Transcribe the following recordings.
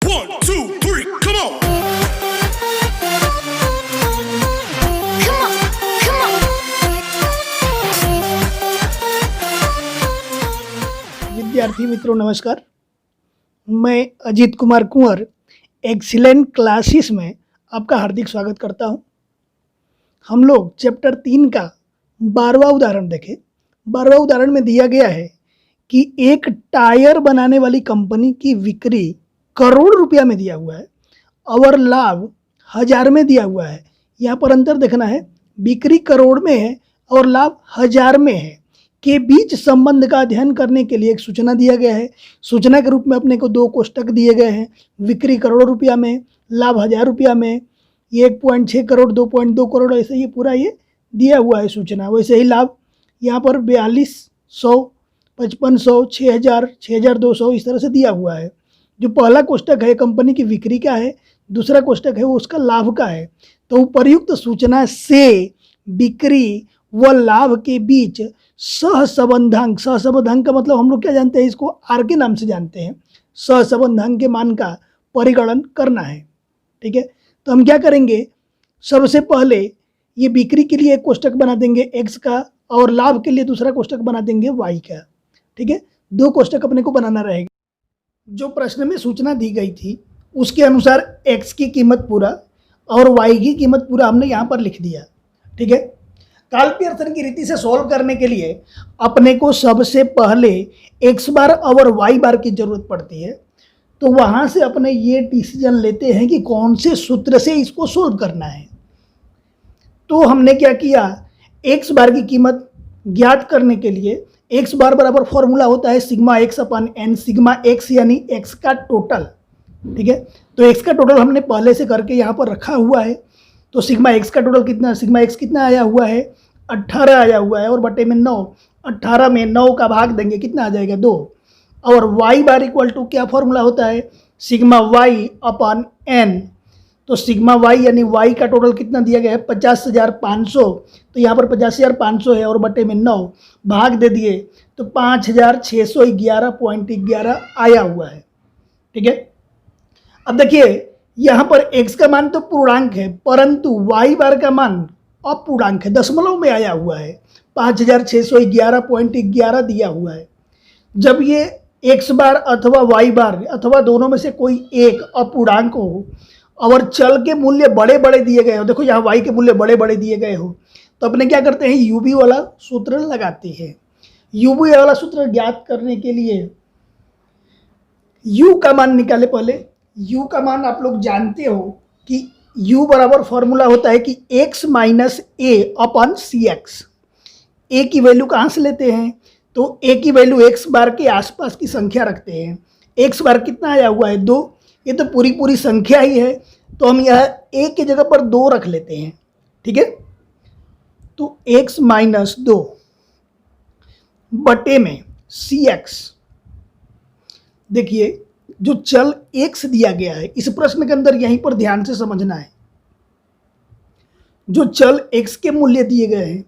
1, 2, 3, come on! विद्यार्थी मित्रों नमस्कार, मैं अजीत कुमार कुंवर एक्सीलेंट क्लासेस में आपका हार्दिक स्वागत करता हूं। हम लोग चैप्टर 3 का 12वां उदाहरण देखें। 12वां उदाहरण में दिया गया है कि एक टायर बनाने वाली कंपनी की बिक्री करोड़ रुपया में दिया हुआ है और लाभ 1000 में दिया हुआ है। यहाँ पर अंतर देखना है, बिक्री करोड़ में है और लाभ 1000 में है के बीच संबंध का अध्ययन करने के लिए एक सूचना दिया गया है। सूचना के रूप में अपने को 2 कोष्टक दिए गए हैं, बिक्री करोड़ रुपया में, लाभ 1000 रुपया में। ये 1.6 करोड़, 2.2 करोड़, ऐसे ये पूरा ये दिया हुआ है सूचना। वैसे ही लाभ यहाँ पर 4200, 5500, 6000, 6200 इस तरह से दिया हुआ है। जो पहला कोष्टक है कंपनी की बिक्री का है, दूसरा कोष्टक है वो उसका लाभ का है। तो उपर्युक्त सूचना से बिक्री व लाभ के बीच सहसंबंधांक, सहसंबंधांक का मतलब हम लोग क्या जानते हैं, इसको आर के नाम से जानते हैं। सहसंबंधांक के मान का परिगणन करना है। ठीक है, तो हम क्या करेंगे, सबसे पहले ये बिक्री के लिए एक कोष्टक बना देंगे एक्स का और लाभ के लिए दूसरा कोष्टक बना देंगे वाई का। ठीक है, 2 कोष्टक अपने को बनाना रहेगा। जो प्रश्न में सूचना दी गई थी उसके अनुसार एक्स की कीमत पूरा और वाई की कीमत पूरा हमने यहाँ पर लिख दिया। ठीक है, कार्ल पियर्सन की रीति से सॉल्व करने के लिए अपने को सबसे पहले एक्स बार और वाई बार की जरूरत पड़ती है। तो वहाँ से अपने ये डिसीजन लेते हैं कि कौन से सूत्र से इसको सॉल्व करना है। तो हमने क्या किया, एक्स बार की कीमत ज्ञात करने के लिए एक्स बार बराबर फॉर्मूला होता है sigma x upon N, sigma x यानी एक्स का टोटल। ठीक है, तो एक्स का टोटल हमने पहले से करके यहाँ पर रखा हुआ है। तो सिग्मा एक्स का टोटल कितना, सिग्मा एक्स कितना आया हुआ है, 18 आया हुआ है और बटे में 9, 18 में 9 का भाग देंगे कितना आ जाएगा, 2। और वाई बार इक्वल टू क्या फॉर्मूला होता है, सिग्मा वाई अपन एन। तो सिग्मा वाई यानी वाई का टोटल कितना दिया गया है, 50,500। तो यहाँ पर 50,500 है और बटे में 9 भाग दे दिए तो 5,611.11 आया हुआ है। ठीक है, अब देखिए यहाँ पर x का मान तो पूर्णांक है परंतु y बार का मान अपूर्णांक है, दशमलव में आया हुआ है। 5,611.11 दिया हुआ है। जब ये x बार अथवा y बार अथवा दोनों में से कोई एक अपूर्णांक हो और चल के मूल्य बड़े बड़े दिए गए हो, देखो यहाँ y के मूल्य बड़े बड़े दिए गए हो, तो अपने क्या करते हैं, यूबी वाला सूत्र लगाते हैं। यूबी वाला सूत्र ज्ञात करने के लिए u का मान निकाले। पहले u का मान आप लोग जानते हो कि u बराबर फॉर्मूला होता है कि x माइनस ए अपन सी एक्स। ए की वैल्यू कहाँ से लेते हैं, तो ए की वैल्यू x बार के आसपास की संख्या रखते हैं। x बार कितना आया हुआ है, 2। ये तो पूरी संख्या ही है, तो हम यह a की जगह पर 2 रख लेते हैं। ठीक है, तो x माइनस 2 बटे में सी एक्स। देखिए जो चल x दिया गया है इस प्रश्न के अंदर यहीं पर ध्यान से समझना है। जो चल x के मूल्य दिए गए हैं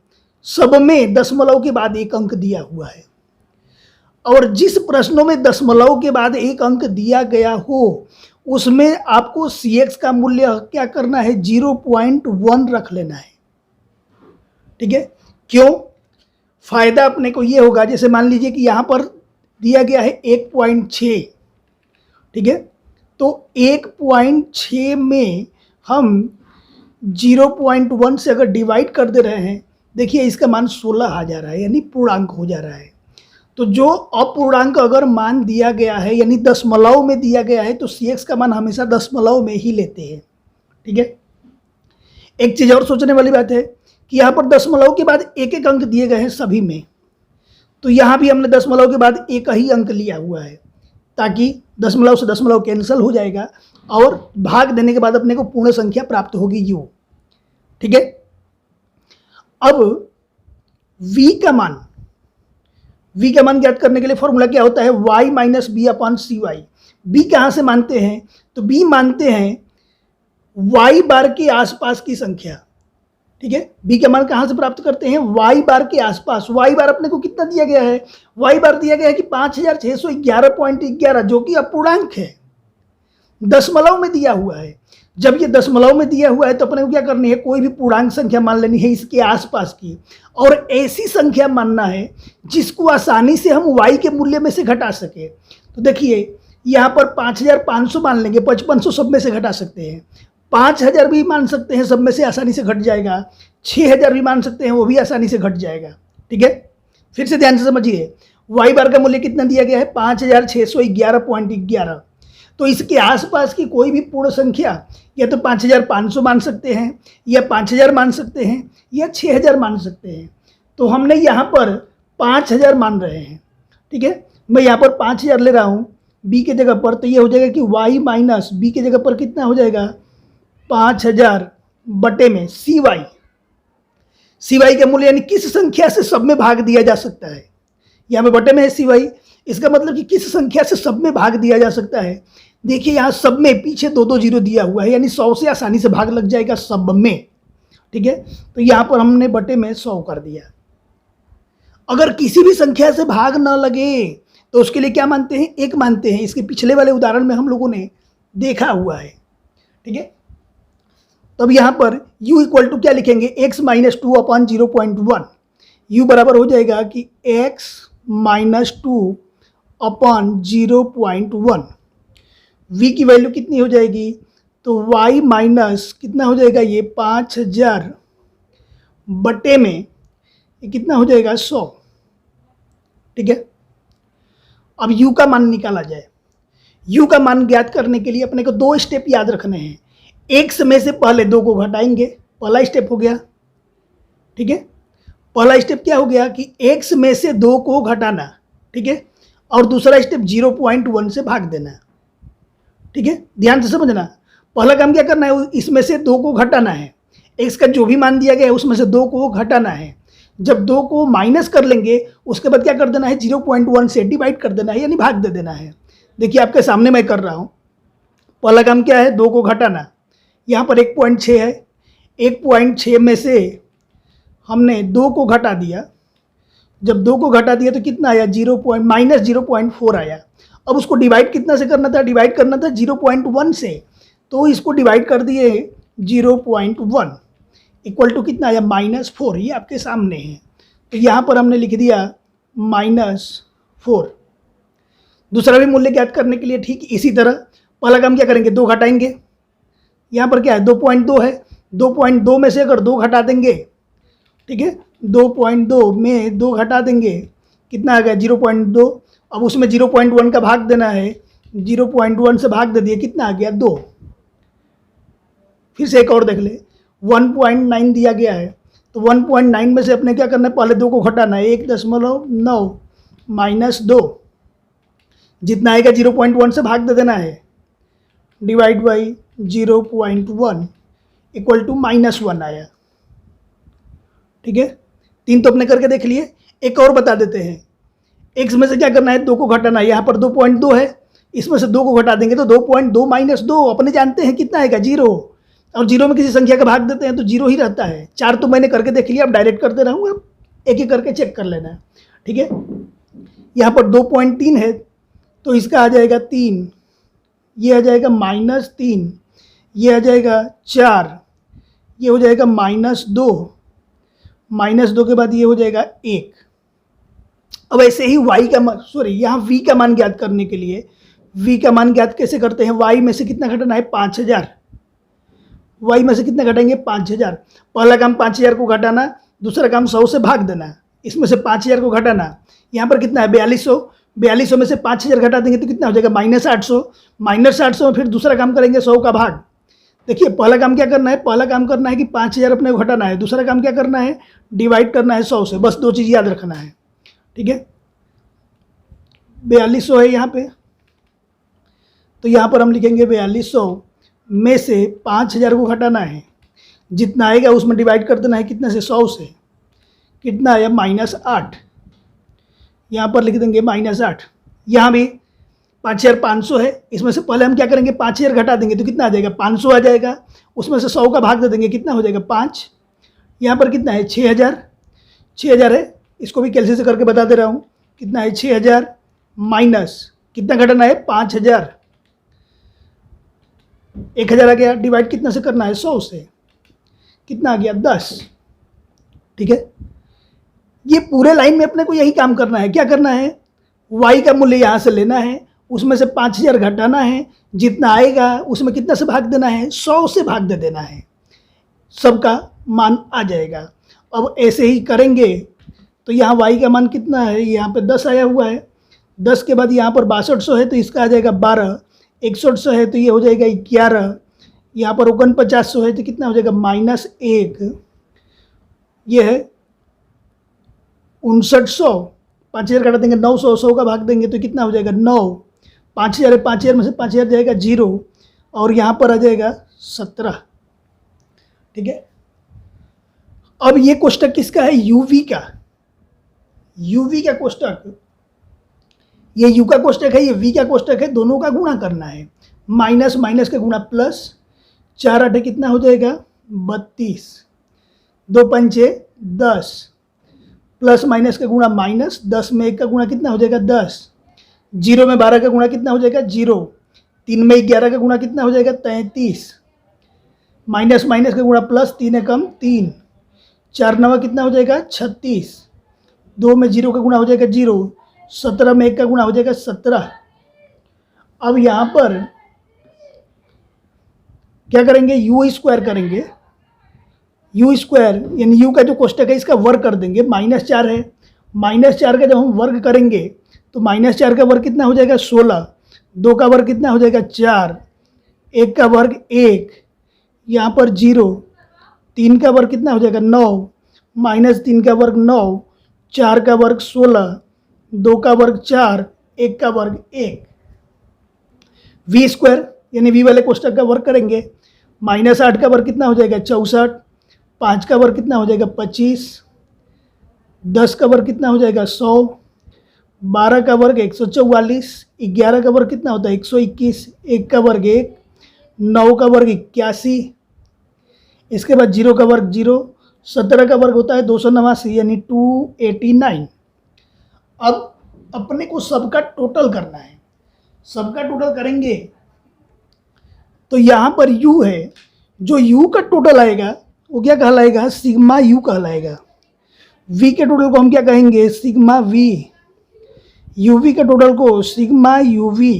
सब में दशमलव के बाद 1 अंक दिया हुआ है और जिस प्रश्नों में दशमलव के बाद 1 अंक दिया गया हो उसमें आपको cx का मूल्य क्या करना है, 0.1 रख लेना है। ठीक है, क्यों, फायदा अपने को ये होगा, जैसे मान लीजिए कि यहाँ पर दिया गया है 1.6। ठीक है, तो 1.6 में हम 0.1 से अगर डिवाइड कर दे रहे हैं, देखिए इसका मान 16 आ जा रहा है यानी पूर्णांक हो जा रहा है। तो जो अपूर्णांक अगर मान दिया गया है यानी दशमलव में दिया गया है तो cx का मान हमेशा दशमलव में ही लेते हैं। ठीक है, एक चीज़ और सोचने वाली बात है कि यहाँ पर दशमलव के बाद 1 अंक दिए गए हैं सभी में, तो यहाँ भी हमने दशमलव के बाद 1 ही अंक लिया हुआ है ताकि दशमलव से दशमलव कैंसिल हो जाएगा और भाग देने के बाद अपने को पूर्ण संख्या प्राप्त होगी u। ठीक है, अब v का मान ज्ञात करने के लिए फॉर्मूला क्या होता है, y माइनस बी अपॉन सी वाई। बी कहाँ से मानते हैं, तो b मानते हैं y बार के आसपास की संख्या। ठीक है, बी का मान कहाँ से प्राप्त करते हैं, वाई बार के आसपास। वाई बार अपने को कितना दिया गया है, वाई बार दिया गया है कि 5611.11 जो कि अपूर्णांक है। दशमलव में दिया हुआ है। जब ये दशमलव में दिया हुआ है तो अपने को क्या करनी है, कोई भी पूर्णांक संख्या मान लेनी है इसके आसपास की, और ऐसी संख्या मानना है जिसको आसानी से हम y के मूल्य में से घटा सके। तो देखिए यहाँ पर 5500 मान लेंगे, 5500 सब में से घटा सकते हैं, 5000 भी मान सकते हैं, सब में से आसानी से घट जाएगा, 6000 भी मान सकते हैं, वो भी आसानी से घट जाएगा। ठीक है, फिर से ध्यान से समझिए, y बार का मूल्य कितना दिया गया है, 5611.11। तो इसके आसपास की कोई भी पूर्ण संख्या या तो 5500 मान सकते हैं, या 5000 मान सकते हैं, या 6000 मान सकते हैं। तो हमने यहाँ पर 5000 मान रहे हैं। ठीक है, मैं यहाँ पर 5000 ले रहा हूँ b के जगह पर, तो ये हो जाएगा कि y माइनस b के जगह पर कितना हो जाएगा, 5000 बटे में cy का मूल्य यानी किस संख्या से सब में भाग दिया जा सकता है। यहाँ पे बटे में है cy, इसका मतलब कि किस संख्या से सब में भाग दिया जा सकता है। देखिए यहाँ सब में पीछे 2 0 दिया हुआ है, यानी 100 से आसानी से भाग लग जाएगा सब में। ठीक है, तो यहाँ पर हमने बटे में 100 कर दिया। अगर किसी भी संख्या से भाग न लगे तो उसके लिए क्या मानते हैं, 1 मानते हैं। इसके पिछले वाले उदाहरण में हम लोगों ने देखा हुआ है। ठीक है, तब यहाँ पर u इक्वल टू क्या लिखेंगे, x माइनस 2/0.1। u बराबर हो जाएगा कि x माइनस 2/0.1। v की वैल्यू कितनी हो जाएगी, तो y माइनस कितना हो जाएगा, ये 5000 बटे में ये कितना हो जाएगा, 100। ठीक है, अब u का मान निकाला जाए। u का मान ज्ञात करने के लिए अपने को 2 स्टेप याद रखने हैं। x में से पहले 2 को घटाएंगे, पहला स्टेप हो गया। ठीक है, पहला स्टेप क्या हो गया कि x में से 2 को घटाना। ठीक है, और दूसरा स्टेप 0.1 से भाग देना। ठीक है, ध्यान से समझना। पहला काम क्या करना है, इसमें से 2 को घटाना है, x का जो भी मान दिया गया है उसमें से 2 को घटाना है। जब 2 को माइनस कर लेंगे उसके बाद क्या कर देना है, 0.1 से डिवाइड कर देना है, यानी भाग दे देना है। देखिए आपके सामने मैं कर रहा हूँ। पहला काम क्या है, 2 को घटाना। यहाँ पर 1.6 है, 1.6 में से हमने 2 को घटा दिया। जब 2 को घटा दिया तो कितना आया, -0.4 आया। अब उसको डिवाइड कितना से करना था, डिवाइड करना था 0.1 से, तो इसको डिवाइड कर दिए 0.1 इक्वल टू कितना आया, -4। ये आपके सामने है, तो यहाँ पर हमने लिख दिया -4। दूसरा भी मूल्य ज्ञात करने के लिए ठीक इसी तरह पहला काम क्या करेंगे, 2 घटाएंगे। यहाँ पर क्या है, 2.2 है, 2.2 में से अगर 2 घटा देंगे, ठीक है, 2.2 में 2 घटा देंगे, कितना आ गया, 0.2। अब उसमें 0.1 का भाग देना है, 0.1 से भाग दे दिए, कितना आ गया, 2। फिर से एक और देख ले, 1.9 दिया गया है, तो 1.9 में से अपने क्या करना है, पहले 2 को घटाना है, 1.9 माइनस 2, जितना आएगा 0.1 से भाग दे देना है, डिवाइड बाई 0.1 इक्वल टू -1 आया। ठीक है, 3 तो अपने करके देख लिए। एक और बता देते हैं, x में से क्या करना है, 2 को घटाना है। यहाँ पर 2.2 है, इसमें से 2 को घटा देंगे तो 2.2 माइनस 2 अपने जानते हैं कितना आएगा, 0। और 0 में किसी संख्या का भाग देते हैं तो 0 ही रहता है। 4 तो मैंने करके देख लिया, अब डायरेक्ट करते रहूँगा, एक एक करके चेक कर लेना। ठीक है, यहाँ पर 2.3 है तो इसका आ जाएगा 3, ये आ जाएगा -3, ये आ जाएगा 4, ये हो जाएगा -2 के बाद ये हो जाएगा 1। अब ऐसे ही y का मान, यहाँ v का मान ज्ञात करने के लिए v का मान ज्ञात कैसे करते हैं, y में से कितना घटाना है, 5000। y में से कितना घटाएंगे, 5000। पहला काम 5000 को घटाना, दूसरा काम 100 से भाग देना, इसमें से 5000 को घटाना। यहाँ पर कितना है, 4200। 4200 में से 5000 घटा देंगे तो कितना हो जाएगा, -800। -800 में फिर दूसरा काम करेंगे 100 का भाग। देखिए पहला काम क्या करना है, पहला काम करना है कि 5000 अपने को घटाना है, दूसरा काम क्या करना है, डिवाइड करना है 100 से। बस 2 चीज़ याद रखना है। ठीक है, 4200 है यहाँ पे, तो यहाँ पर हम लिखेंगे 4200 में से 5000 को घटाना है, जितना आएगा उसमें डिवाइड कर देना है कितने से, 100 से। कितना आया, -8। यहाँ पर लिख देंगे -8। यहाँ भी 5500 है, इसमें से पहले हम क्या करेंगे, 5000 घटा देंगे तो कितना आ जाएगा, 500 आ जाएगा। उसमें से 100 का भाग दे देंगे, कितना हो जाएगा, 5। यहाँ पर कितना है, 6000 है, इसको भी कैलकुलेट करके बता दे रहा हूँ, कितना है, 6000 माइनस कितना घटाना है, 5000। 1000 आ गया, डिवाइड कितना से करना है, 100 से, कितना आ गया 10। ठीक है, ये पूरे लाइन में अपने को यही काम करना है। क्या करना है, y का मूल्य यहाँ से लेना है, उसमें से 5000 घटाना है, जितना आएगा उसमें कितना से भाग देना है, 100 से भाग दे देना है, सबका मान आ जाएगा। अब ऐसे ही करेंगे तो यहाँ y का मान कितना है, यहाँ पे 10 आया हुआ है, 10 के बाद यहाँ पर 6200 है तो इसका आ जाएगा 12, 6100 है तो ये हो जाएगा 11, यहाँ पर 4900 है तो कितना हो जाएगा -1, ये है 5900, 5000 घटा देंगे 900, 100 का भाग देंगे तो कितना हो जाएगा 9, 5000 है, 5000 में से 5000 जाएगा 0 और यहाँ पर आ जाएगा 17। ठीक है, अब ये कोष्टक किसका है, यूवी का, यूवी का कोष्टक, ये यू का कोष्टक है, ये वी का कोष्टक है, दोनों का गुणा करना है, माइनस माइनस का गुणा प्लस, 4 8 कितना हो जाएगा 32, 2 पंचे 10, प्लस माइनस का गुणा माइनस, 10 में 1 का गुणा कितना हो जाएगा 10, 0 में 12 का गुणा कितना हो जाएगा 0, 3 में 11 का गुणा कितना हो जाएगा 33, माइनस माइनस का गुणा प्लस, 3 है कम 3, 4 9 कितना हो जाएगा 36, 2 में 0 का गुणा हो जाएगा 0, 17 में 1 का गुणा हो जाएगा 17। अब यहाँ पर क्या करेंगे, यू स्क्वायर करेंगे, यू स्क्वायर यानी यू का जो कोष्टक है इसका वर्ग कर देंगे, -4 है, -4 का जब हम वर्ग करेंगे तो -4 का वर्ग कितना हो जाएगा 16, 2 का वर्ग कितना हो जाएगा 4, 1 का वर्ग 1, यहाँ पर 0, 3 का वर्ग कितना हो जाएगा 9, -3 का वर्ग 9, 4 का वर्ग 16, 2 का वर्ग 4, 1 का वर्ग 1। वी स्क्वायर यानी वी वाले कोष्टक का वर्ग करेंगे, -8 का वर्ग कितना हो जाएगा 64, 5 का वर्ग कितना हो जाएगा 25, 10 का वर्ग कितना हो जाएगा 100, 12 का वर्ग 144, 11 का वर्ग कितना होता है 121, 1 का वर्ग 1, 9 का वर्ग 81, इसके बाद 0 का वर्ग 0, 17 का वर्ग होता है 289 यानी 289। अब अपने को सबका टोटल करना है, सबका टोटल करेंगे तो यहाँ पर u है, जो u का टोटल आएगा वो क्या कहलाएगा, सिग्मा u कहलाएगा। v के टोटल को हम क्या कहेंगे, सिग्मा v, uv के टोटल को सिग्मा uv,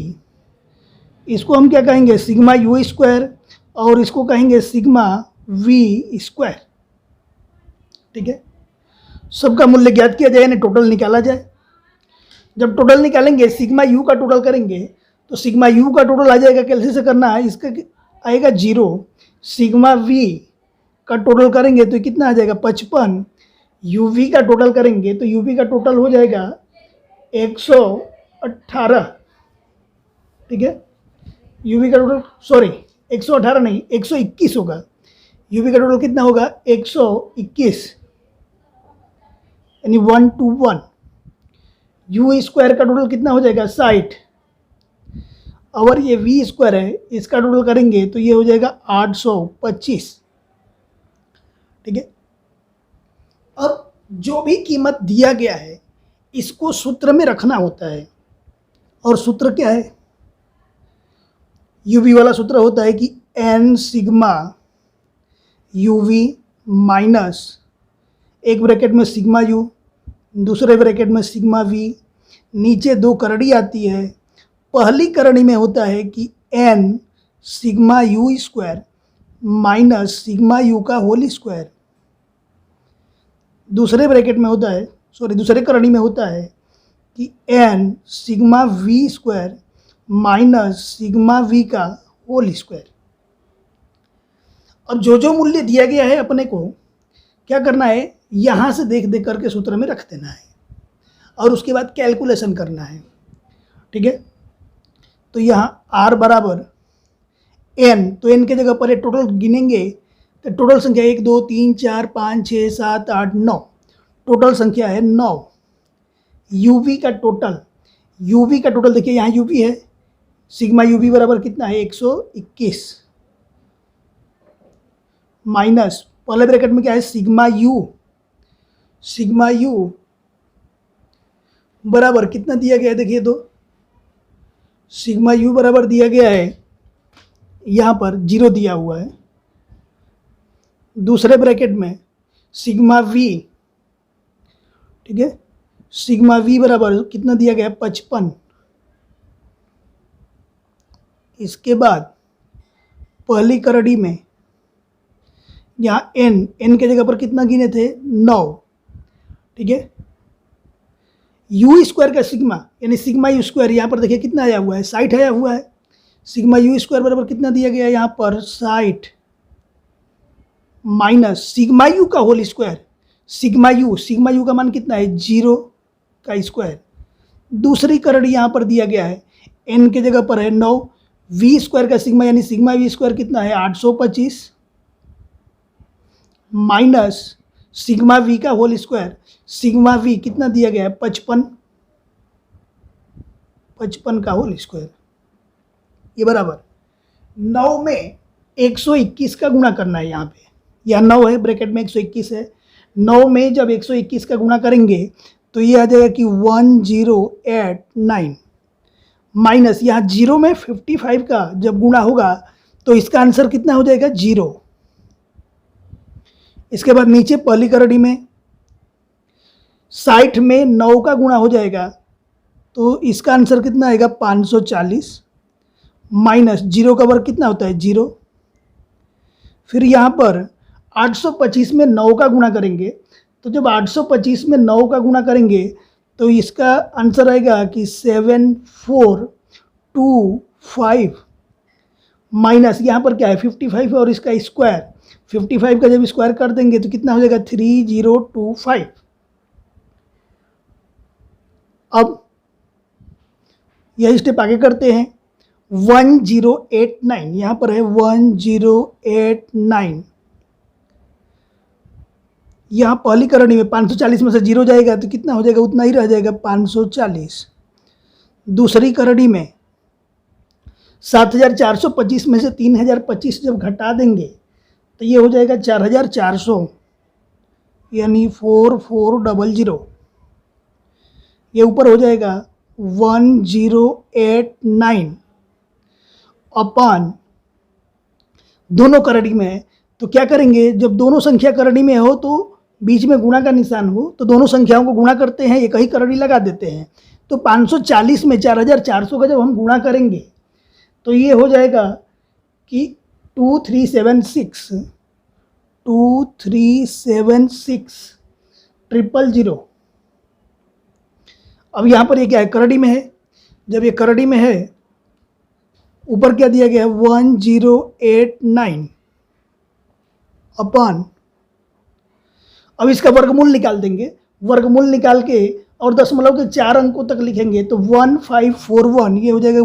इसको हम क्या कहेंगे, सिग्मा u स्क्वायर, और इसको कहेंगे सिग्मा v स्क्वायर। ठीक है, सबका मूल्य ज्ञात किया जाए यानी टोटल निकाला जाए। जब टोटल निकालेंगे सिग्मा u का टोटल करेंगे तो सिग्मा u का टोटल आ जाएगा, कैसे से करना है, इसका आएगा 0, सिग्मा v का टोटल करेंगे तो कितना आ जाएगा 55, uv का टोटल करेंगे तो uv का टोटल हो जाएगा 118। ठीक है, uv का टोटल 118 नहीं 121 होगा, uv का टोटल कितना होगा 121 यानी 121। u स्क्वायर का टोटल कितना हो जाएगा 60, और ये v स्क्वायर है इसका टोटल करेंगे तो ये हो जाएगा 825। ठीक है, अब जो भी कीमत दिया गया है इसको सूत्र में रखना होता है, और सूत्र क्या है, uv वाला सूत्र होता है कि n सिग्मा uv माइनस एक ब्रैकेट में सिग्मा u, दूसरे ब्रैकेट में सिग्मा v, नीचे 2 करड़ी आती है, पहली करड़ी में होता है कि n sigma u square minus sigma u का होल स्क्वायर, दूसरे ब्रैकेट में होता है दूसरे करड़ी में होता है कि n sigma v square minus sigma v का होल स्क्वायर। अब जो जो मूल्य दिया गया है अपने को क्या करना है, यहाँ से देख देख करके सूत्र में रख देना है और उसके बाद कैलकुलेशन करना है। ठीक है, तो यहाँ r बराबर n, तो n के जगह पर टोटल गिनेंगे तो टोटल संख्या 1 2 3 4 5 6 7 8 9, टोटल संख्या है 9। uv का टोटल देखिए यहाँ uv है, सिग्मा uv बराबर कितना है 121 माइनस पहले ब्रैकेट में क्या है सिग्मा u बराबर कितना दिया गया है, देखिए तो सिग्मा u बराबर दिया गया है यहाँ पर 0 दिया हुआ है, दूसरे ब्रैकेट में सिग्मा वी, ठीक है, सिग्मा वी बराबर कितना दिया गया है 55। इसके बाद पहली करड़ी में यहाँ एन के जगह पर कितना गिने थे 9, ठीक है। यू स्क्वायर का सिग्मा यानी सिग्मा यू स्क्वायर यहाँ पर देखिए कितना आया हुआ है 60 आया हुआ है। सिग्मा यू स्क्वायर बराबर कितना दिया गया है यहाँ पर 60 माइनस सिग्मा यू का होल स्क्वायर, सिग्मा यू का मान कितना है 0 का स्क्वायर। दूसरी करड़ी यहाँ पर दिया गया है एन के जगह पर है 9, वी स्क्वायर का सिग्मा यानी सिग्मा वी स्क्वायर कितना है 825 माइनस सिग्मा वी का होल स्क्वायर, सिग्मा वी कितना दिया गया है 55 का होल स्क्वायर। ये बराबर 9 में 121 का गुणा करना है। यहाँ पे यह 9 है, ब्रैकेट में 121 है। 9 में जब 121 का गुणा करेंगे तो ये आ जाएगा कि 1089 माइनस यहाँ 0 में 55 का जब गुणा होगा तो इसका आंसर कितना हो जाएगा 0। इसके बाद नीचे पहली करड़ी में 60 में 9 का गुणा हो जाएगा तो इसका आंसर कितना आएगा 540 माइनस 0 का वर्ग कितना होता है 0। फिर यहाँ पर 825 में 9 का गुणा करेंगे तो जब 825 में 9 का गुणा करेंगे तो इसका आंसर आएगा कि 7425 माइनस यहाँ पर क्या है 55 और इसका स्क्वायर, 55 का जब स्क्वायर कर देंगे तो कितना हो जाएगा 3025। अब यह स्टेप आगे करते हैं 1089, यहाँ पर है 1089। यहाँ पहली करणी में 540 में से 0 जाएगा तो कितना हो जाएगा उतना ही रह जाएगा 540। दूसरी करणी में 7425 में से 3025 जब घटा देंगे तो ये हो जाएगा 4400 यानी 4400। ये ऊपर हो जाएगा 1089 अपान दोनों करड़ी में है तो क्या करेंगे जब दोनों संख्या करड़ी में हो तो बीच में गुणा का निशान हो तो दोनों संख्याओं को गुणा करते हैं, एक ही करड़ी लगा देते हैं। तो 540 में 4400 का जब हम गुणा करेंगे तो ये हो जाएगा कि 2376 000। अब यहाँ पर ये क्या है करड़ी में है, जब ये करड़ी में है ऊपर क्या दिया गया है 1089 अपान, अब इसका वर्गमूल निकाल देंगे, वर्गमूल निकाल के और दशमलव के 4 अंकों तक लिखेंगे तो 1541 ये हो जाएगा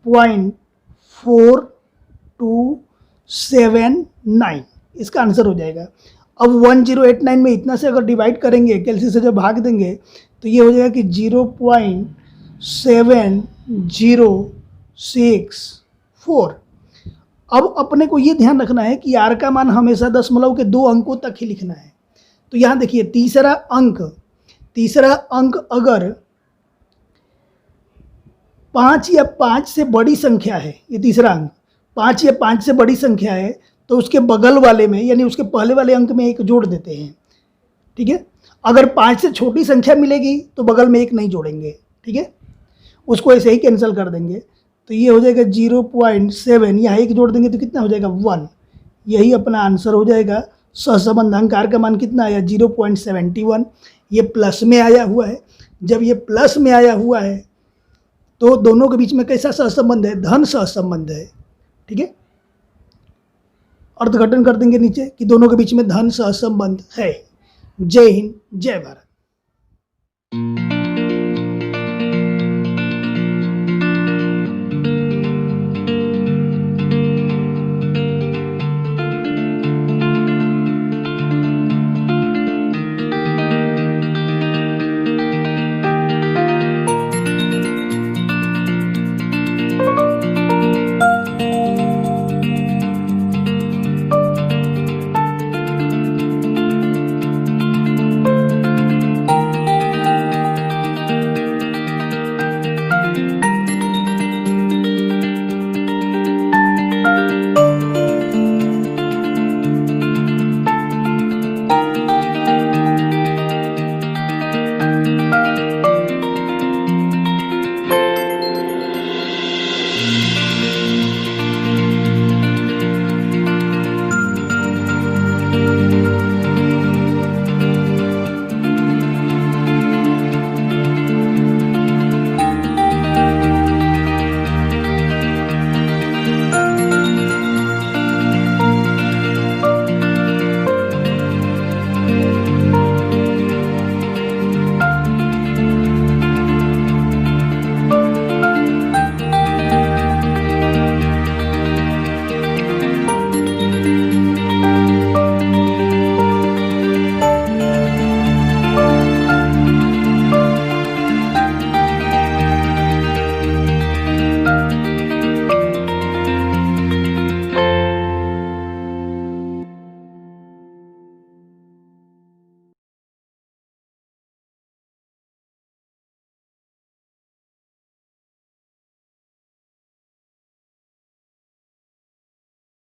1541.4279 इसका आंसर हो जाएगा। अब 1089 में इतना से अगर डिवाइड करेंगे कैलसी से जब भाग देंगे तो ये हो जाएगा कि 0.7064। अब अपने को ये ध्यान रखना है कि आर का मान हमेशा दशमलव के 2 अंकों तक ही लिखना है। तो यहाँ देखिए तीसरा अंक अगर 5 या 5 से बड़ी संख्या है, ये तीसरा अंक 5 या 5 से बड़ी संख्या है तो उसके बगल वाले में यानी उसके पहले वाले अंक में 1 जोड़ देते हैं, ठीक है। अगर 5 से छोटी संख्या मिलेगी तो बगल में 1 नहीं जोड़ेंगे, ठीक है, उसको ऐसे ही कैंसिल कर देंगे। तो ये हो जाएगा 0.7, यहाँ 1 जोड़ देंगे तो कितना हो जाएगा 1। यही अपना आंसर हो जाएगा। सहसंबंध अंकार का मान कितना आया 0.71। ये प्लस में आया हुआ है। जब ये प्लस में आया हुआ है तो दोनों के बीच में कैसा सहसंबंध है, धन सहसंबंध है, ठीक है। अर्थघटन कर देंगे नीचे कि दोनों के बीच में धन सहसंबंध है। जय हिंद, जय भारत।